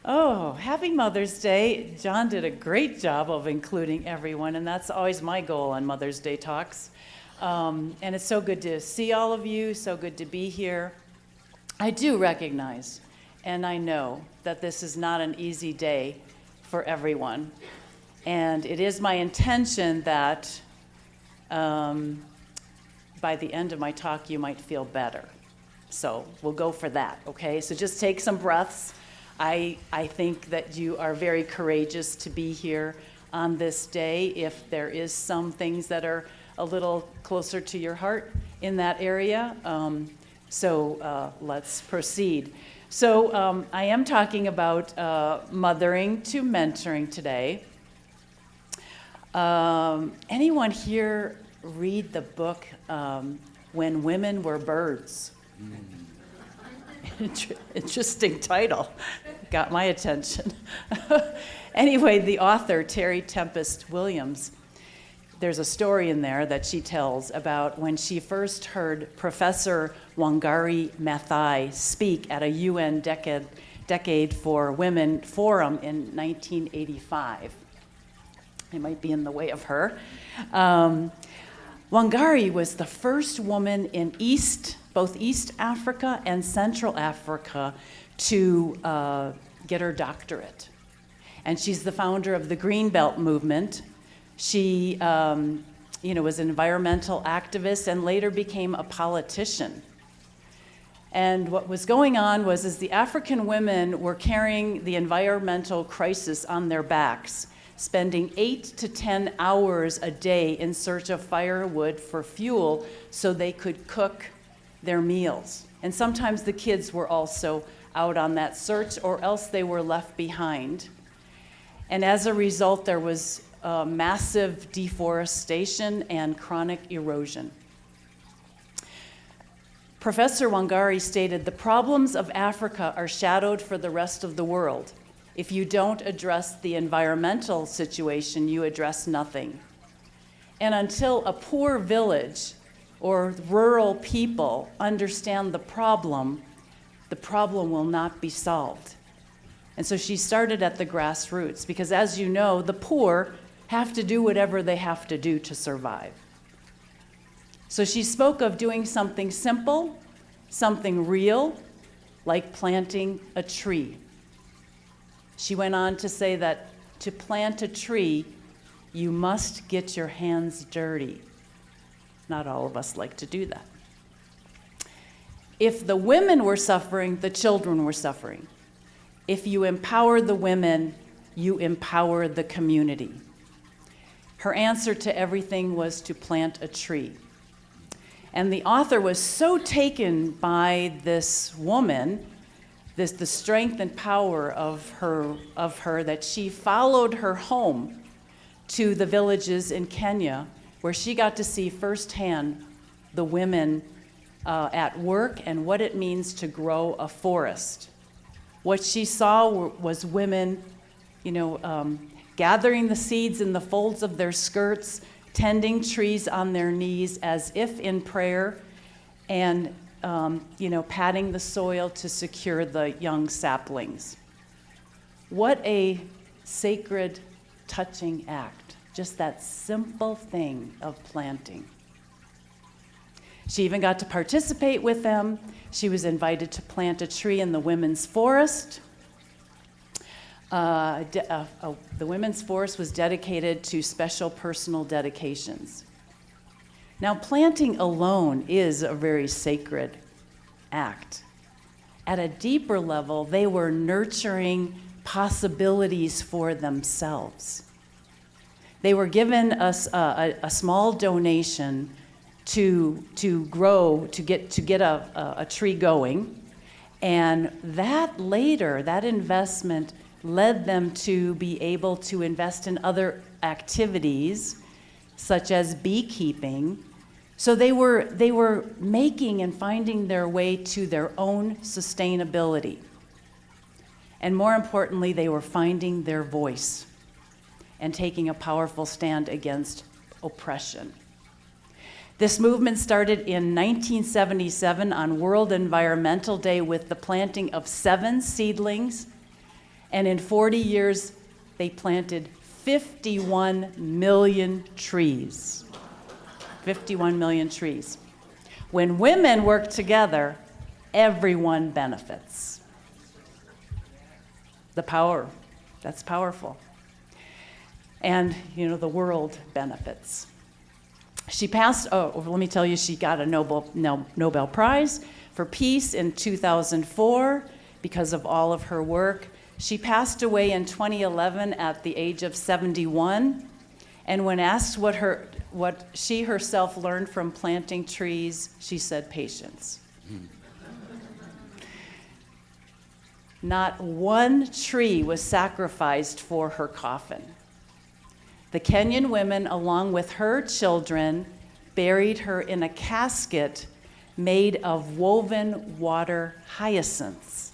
Oh, happy Mother's Day. John did a great job of including everyone, and that's always my goal on Mother's Day talks. And it's so good to see all of you, so good to be here. I do recognize, and I know that this is not an easy day for everyone. And it is my intention that by the end of my talk, you might feel better. So we'll go for that, okay? So just take some breaths. I think that you are very courageous to be here on this day. If there is some things that are a little closer to your heart in that area, let's proceed. So I am talking about mothering to mentoring today. Anyone here read the book When Women Were Birds? Interesting title. Got my attention. Anyway, the author, Terry Tempest Williams, there's a story in there that she tells about when she first heard Professor Wangari Maathai speak at a UN Decade for Women Forum in 1985. It might be in the way of her. Wangari was the first woman in both East Africa and Central Africa to get her doctorate. And she's the founder of the Green Belt movement. She was an environmental activist and later became a politician. And what was going on was as the African women were carrying the environmental crisis on their backs, spending 8 to 10 hours a day in search of firewood for fuel so they could cook their meals. And sometimes the kids were also out on that search, or else they were left behind. And as a result, there was massive deforestation and chronic erosion. Professor Wangari stated, "The problems of Africa are shadowed for the rest of the world. If you don't address the environmental situation, you address nothing. And until a poor village or rural people understand the problem will not be solved." And so she started at the grassroots because, as you know, the poor have to do whatever they have to do to survive. So she spoke of doing something simple, something real, like planting a tree. She went on to say that to plant a tree, you must get your hands dirty. Not all of us like to do that. If the women were suffering, the children were suffering. If you empower the women, you empower the community. Her answer to everything was to plant a tree. And the author was so taken by this woman, the strength and power of her that she followed her home to the villages in Kenya, where she got to see firsthand the women at work and what it means to grow a forest. What she saw was women, gathering the seeds in the folds of their skirts, tending trees on their knees as if in prayer, and patting the soil to secure the young saplings. What a sacred, touching act, just that simple thing of planting. She even got to participate with them. She was invited to plant a tree in the women's forest. The women's forest was dedicated to special personal dedications. Now, planting alone is a very sacred act. At a deeper level, they were nurturing possibilities for themselves. They were given us a small donation to grow, to get a tree going, and that investment led them to be able to invest in other activities, such as beekeeping. So they were making and finding their way to their own sustainability. And more importantly, they were finding their voice and taking a powerful stand against oppression. This movement started in 1977 on World Environmental Day with the planting of 7 seedlings And in 40 years, they planted 51 million trees. 51 million trees. When women work together, everyone benefits. The power, that's powerful. And, the world benefits. She passed, let me tell you, she got a Nobel Prize for Peace in 2004 because of all of her work. She passed away in 2011 at the age of 71. And when asked what she herself learned from planting trees, she said patience. Not one tree was sacrificed for her coffin. The Kenyan women, along with her children, buried her in a casket made of woven water hyacinths.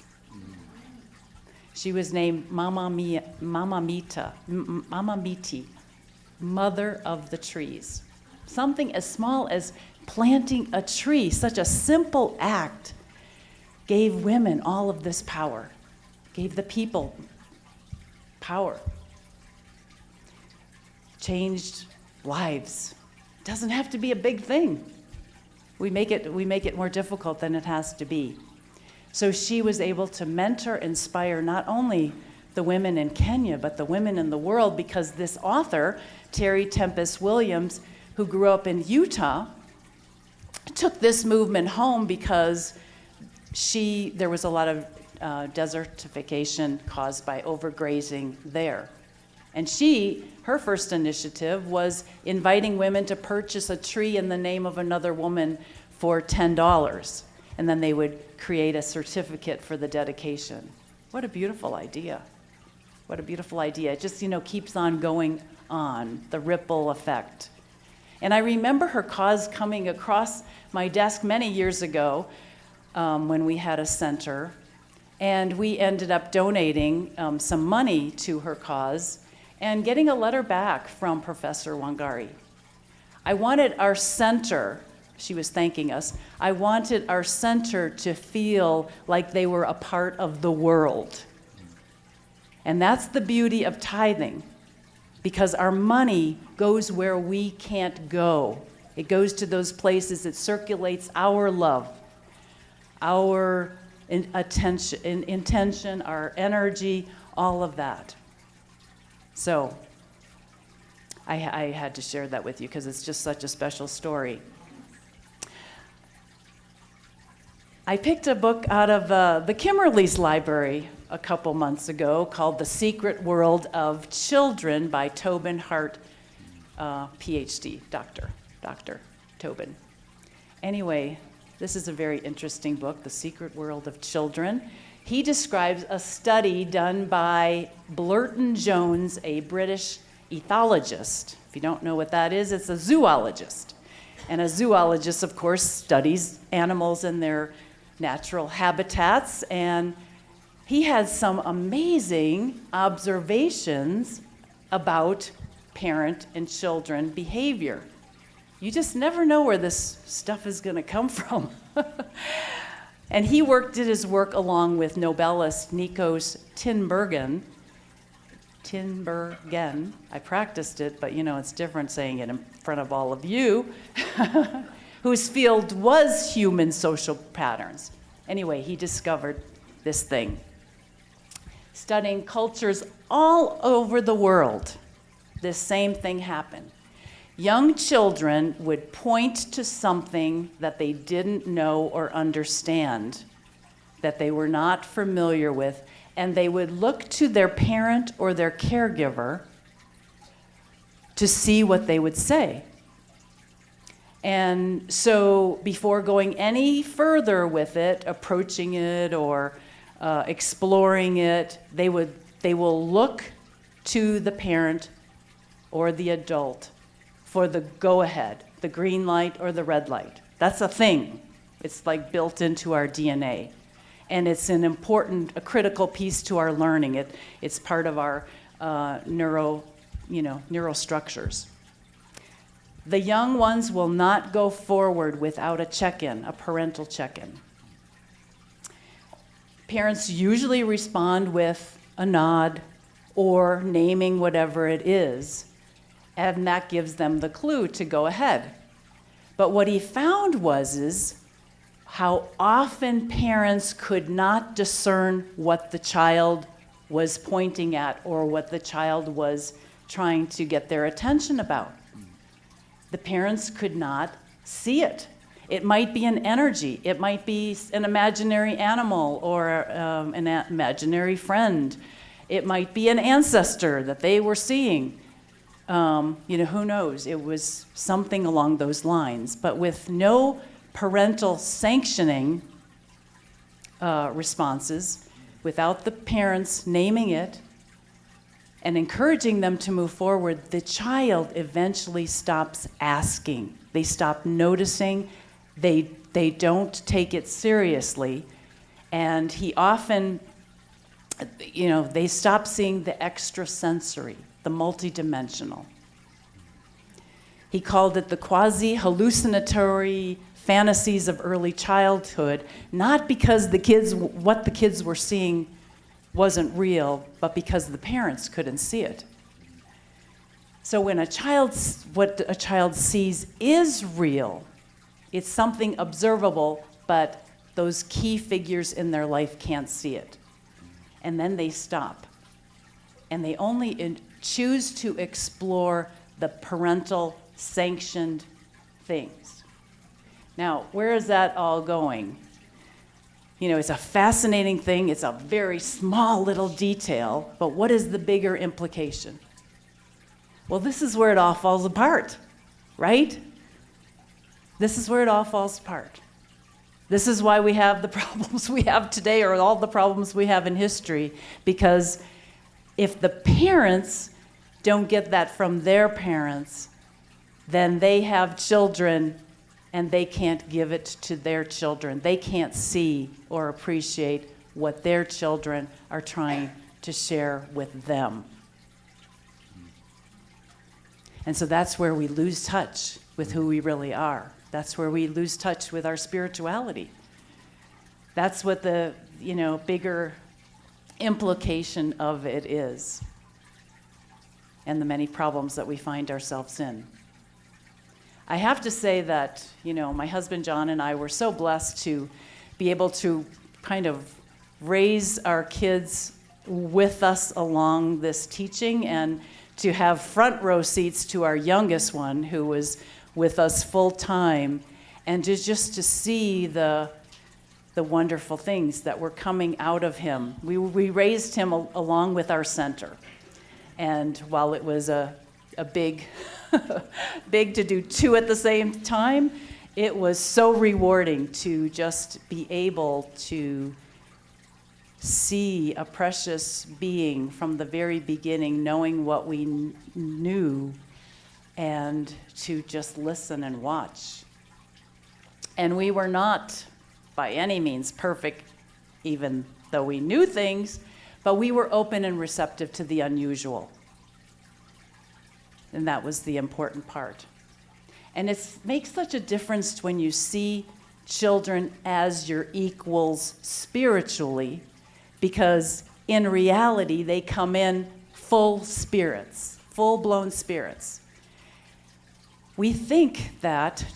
She was named Mama Miti, Mother of the Trees. Something as small as planting a tree, such a simple act, gave women all of this power, gave the people power, changed lives. Doesn't have to be a big thing. We make it more difficult than it has to be. So she was able to mentor, inspire not only the women in Kenya, but the women in the world, because this author, Terry Tempest Williams, who grew up in Utah, took this movement home because there was a lot of desertification caused by overgrazing there. And her first initiative was inviting women to purchase a tree in the name of another woman for $10. And then they would create a certificate for the dedication. What a beautiful idea. What a beautiful idea. It just, keeps on going on, the ripple effect. And I remember her cause coming across my desk many years ago when we had a center. And we ended up donating some money to her cause and getting a letter back from Professor Wangari. I wanted our center, she was thanking us, I wanted our center to feel like they were a part of the world. And that's the beauty of tithing, because our money goes where we can't go. It goes to those places, it circulates our love, our intention, our energy, all of that. So I had to share that with you because it's just such a special story. I picked a book out of the Kimberly's library a couple months ago called The Secret World of Children by Tobin Hart, PhD, Dr. Tobin. Anyway, this is a very interesting book, The Secret World of Children. He describes a study done by Blurton Jones, a British ethologist. If you don't know what that is, it's a zoologist. And a zoologist, of course, studies animals in their natural habitats. And he has some amazing observations about parent and children behavior. You just never know where this stuff is going to come from. And he did his work along with Nobelist Nikos Tinbergen. I practiced it, but it's different saying it in front of all of you, whose field was human social patterns. Anyway, he discovered this thing. Studying cultures all over the world, this same thing happened. Young children would point to something that they didn't know or understand, that they were not familiar with, and they would look to their parent or their caregiver to see what they would say. And so before going any further with it, approaching it or exploring it, they will look to the parent or the adult for the go-ahead, the green light or the red light. That's a thing. It's like built into our DNA. And it's a critical piece to our learning. It's part of our neural structures. The young ones will not go forward without a check-in, a parental check-in. Parents usually respond with a nod, or naming whatever it is, and that gives them the clue to go ahead. But what he found was how often parents could not discern what the child was pointing at or what the child was trying to get their attention about. The parents could not see it. It might be an energy. It might be an imaginary animal or an imaginary friend. It might be an ancestor that they were seeing. Who knows? It was something along those lines. But with no parental sanctioning responses, without the parents naming it and encouraging them to move forward, the child eventually stops asking. They stop noticing. They don't take it seriously. And he often, they stop seeing the extrasensory, the multidimensional. He called it the quasi-hallucinatory fantasies of early childhood, not because what the kids were seeing wasn't real, but because the parents couldn't see it. So when what a child sees is real, it's something observable, but those key figures in their life can't see it. And then they stop. And they only choose to explore the parental sanctioned things. Now, where is that all going? It's a fascinating thing. It's a very small little detail, but what is the bigger implication? Well, this is where it all falls apart, right? This is where it all falls apart. This is why we have the problems we have today, or all the problems we have in history, because if the parents don't get that from their parents, then they have children and they can't give it to their children. They can't see or appreciate what their children are trying to share with them. And so that's where we lose touch with who we really are. That's where we lose touch with our spirituality. That's what the, bigger implication of it is, and the many problems that we find ourselves in. I have to say that, my husband John and I were so blessed to be able to kind of raise our kids with us along this teaching, and to have front row seats to our youngest one, who was with us full time, and just to see the wonderful things that were coming out of him. We raised him along with our center, and while it was a big big to do two at the same time, it was so rewarding to just be able to see a precious being from the very beginning, knowing what we knew, and to just listen and watch. And we were not by any means perfect, even though we knew things, but we were open and receptive to the unusual. And that was the important part. And it makes such a difference when you see children as your equals spiritually, because in reality, they come in full spirits, full-blown spirits.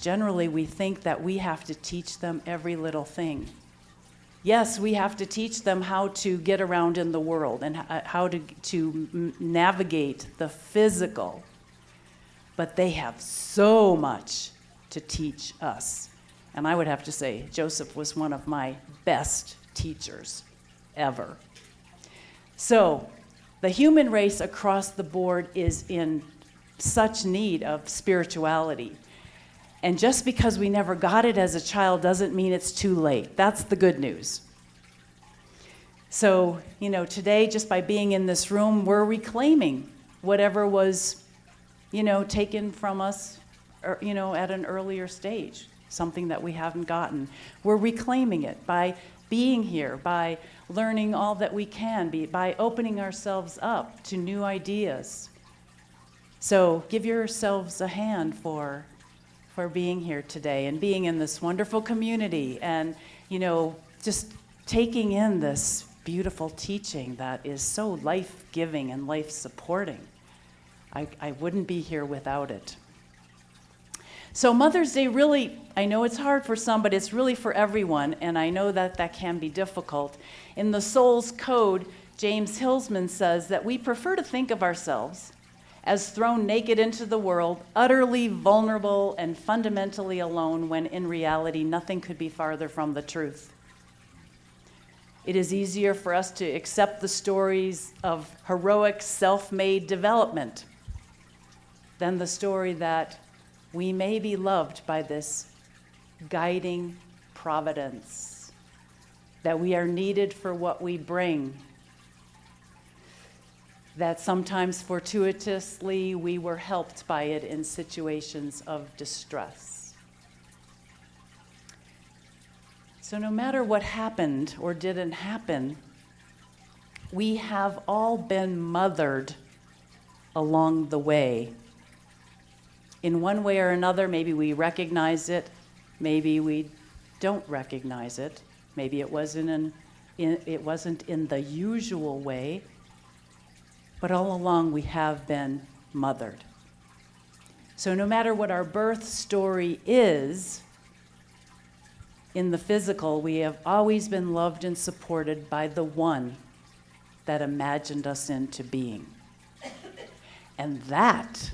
Generally we think that we have to teach them every little thing. Yes, we have to teach them how to get around in the world and how to navigate the physical. But they have so much to teach us. And I would have to say, Joseph was one of my best teachers ever. So, the human race across the board is in such need of spirituality. And just because we never got it as a child doesn't mean it's too late. That's the good news. So, today, just by being in this room, we're reclaiming whatever was taken from us, at an earlier stage, something that we haven't gotten. We're reclaiming it by being here, by learning all that we can, by opening ourselves up to new ideas. So give yourselves a hand for being here today and being in this wonderful community, and, just taking in this beautiful teaching that is so life-giving and life-supporting. I wouldn't be here without it. So Mother's Day really, I know it's hard for some, but it's really for everyone, and I know that that can be difficult. In the Soul's Code, James Hillsman says that we prefer to think of ourselves as thrown naked into the world, utterly vulnerable and fundamentally alone, when in reality nothing could be farther from the truth. It is easier for us to accept the stories of heroic self-made development than the story that we may be loved by this guiding providence, that we are needed for what we bring, that sometimes fortuitously we were helped by it in situations of distress. So no matter what happened or didn't happen, we have all been mothered along the way. In one way or another, maybe we recognize it, maybe we don't recognize it, maybe it wasn't in the usual way, but all along we have been mothered. So no matter what our birth story is, in the physical, we have always been loved and supported by the one that imagined us into being. And that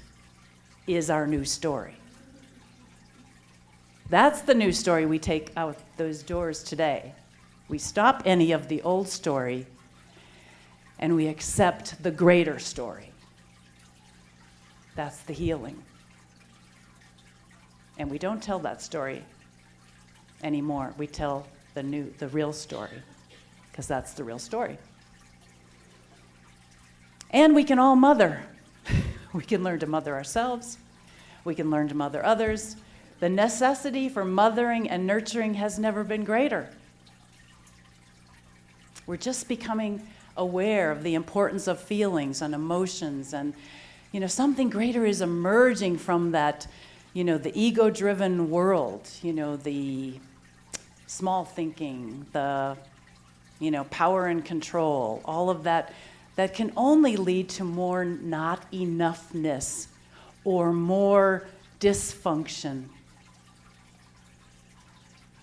is our new story. That's the new story we take out those doors today. We stop any of the old story and we accept the greater story. That's the healing. And we don't tell that story anymore. We tell the real story, because that's the real story. And we can all mother. We can learn to mother ourselves. We can learn to mother others. The necessity for mothering and nurturing has never been greater. We're just becoming aware of the importance of feelings and emotions, and something greater is emerging from that, the ego-driven world, the small thinking, the power and control, all of that can only lead to more not enoughness or more dysfunction.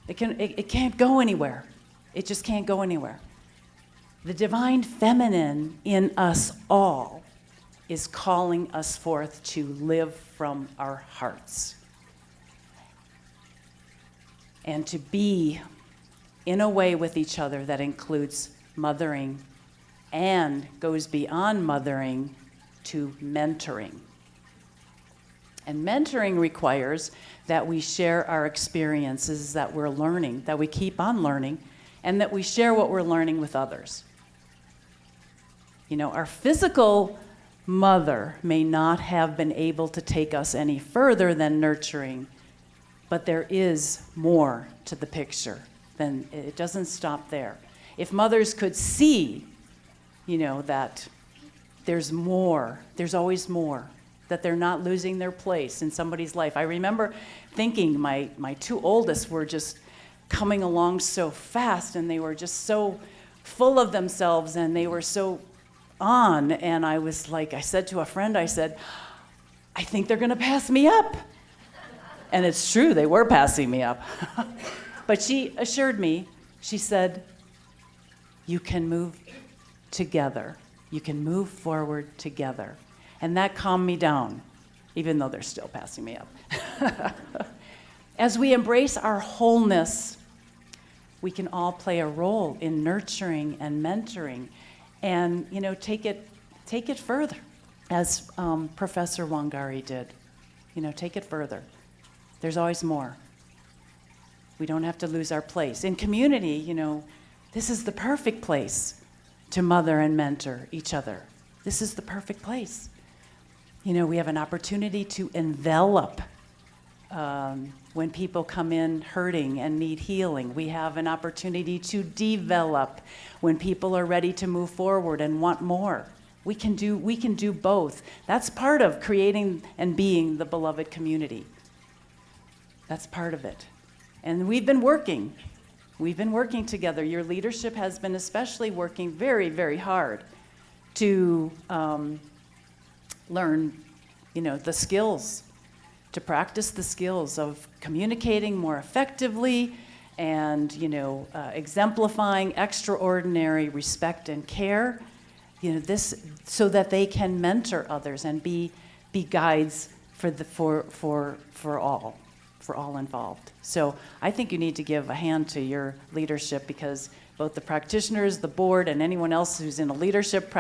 It can't go anywhere. It just can't go anywhere. The divine feminine in us all is calling us forth to live from our hearts and to be in a way with each other that includes mothering and goes beyond mothering to mentoring. And mentoring requires that we share our experiences that we're learning, that we keep on learning, and that we share what we're learning with others. Our physical mother may not have been able to take us any further than nurturing, but there is more to the picture. Then it doesn't stop there. If mothers could see, that there's more, there's always more, that they're not losing their place in somebody's life. I remember thinking my two oldest were just coming along so fast, and they were just so full of themselves, and they were so on, and I was like, I said to a friend, I said, I think they're gonna pass me up. And it's true, they were passing me up. But she assured me, she said, you can move together. You can move forward together. And that calmed me down, even though they're still passing me up. As we embrace our wholeness, we can all play a role in nurturing and mentoring, and take it further, as Professor Wangari did. Take it further. There's always more. We don't have to lose our place. In community, this is the perfect place to mother and mentor each other. This is the perfect place. We have an opportunity to envelop when people come in hurting and need healing. We have an opportunity to develop when people are ready to move forward and want more. We can do both. That's part of creating and being the beloved community. That's part of it. And we've been working We've been working together. Your leadership has been especially working very, very hard to learn, the skills, to practice the skills of communicating more effectively and, exemplifying extraordinary respect and care, this so that they can mentor others and be guides for all involved. So I think you need to give a hand to your leadership, because both the practitioners, the board, and anyone else who's in a leadership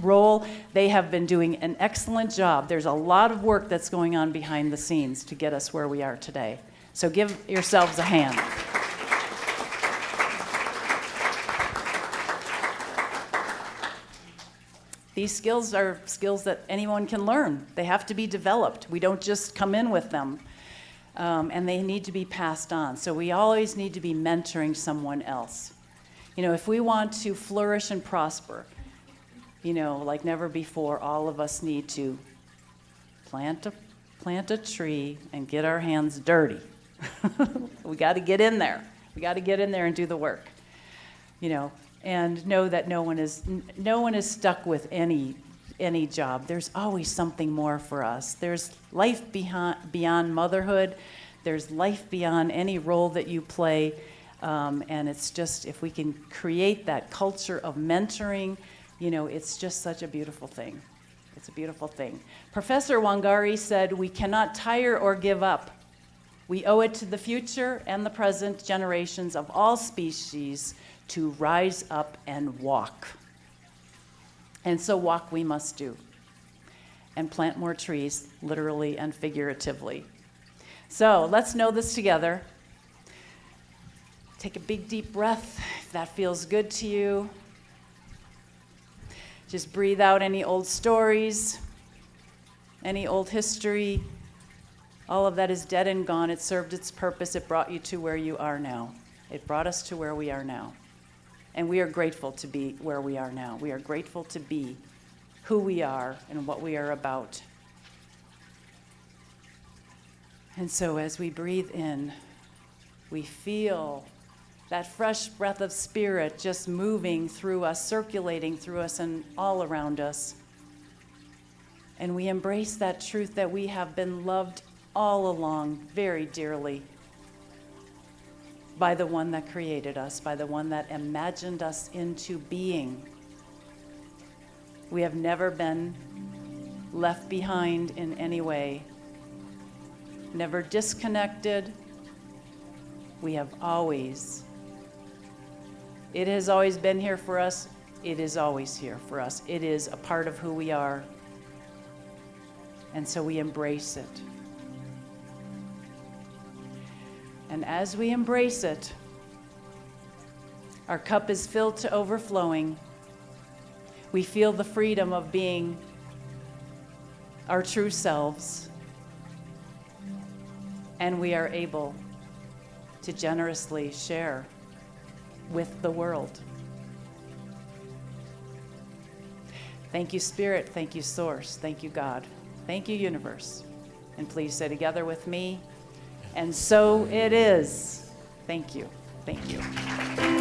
role, they have been doing an excellent job. There's a lot of work that's going on behind the scenes to get us where we are today. So give yourselves a hand. These skills are skills that anyone can learn. They have to be developed. We don't just come in with them. And they need to be passed on. So we always need to be mentoring someone else. If we want to flourish and prosper, like never before, all of us need to plant a tree and get our hands dirty. We got to get in there. We got to get in there and do the work. And know that no one is stuck with any job. There's always something more for us. There's life beyond motherhood. There's life beyond any role that you play. And it's just, if we can create that culture of mentoring, it's just such a beautiful thing. It's a beautiful thing. Professor Wangari said, "We cannot tire or give up. We owe it to the future and the present generations of all species to rise up and walk." And so walk we must do, and plant more trees, literally and figuratively. So let's know this together. Take a big, deep breath if that feels good to you. Just breathe out any old stories, any old history. All of that is dead and gone. It served its purpose. It brought you to where you are now. It brought us to where we are now. And we are grateful to be where we are now. We are grateful to be who we are and what we are about. And so as we breathe in, we feel that fresh breath of spirit just moving through us, circulating through us and all around us. And we embrace that truth that we have been loved all along very dearly by the one that created us, by the one that imagined us into being. We have never been left behind in any way, never disconnected. We have always, it has always been here for us. It is always here for us. It is a part of who we are. And so we embrace it. And as we embrace it, our cup is filled to overflowing. We feel the freedom of being our true selves. And we are able to generously share with the world. Thank you, Spirit. Thank you, Source. Thank you, God. Thank you, Universe. And please say together with me, and so it is. Thank you. Thank you.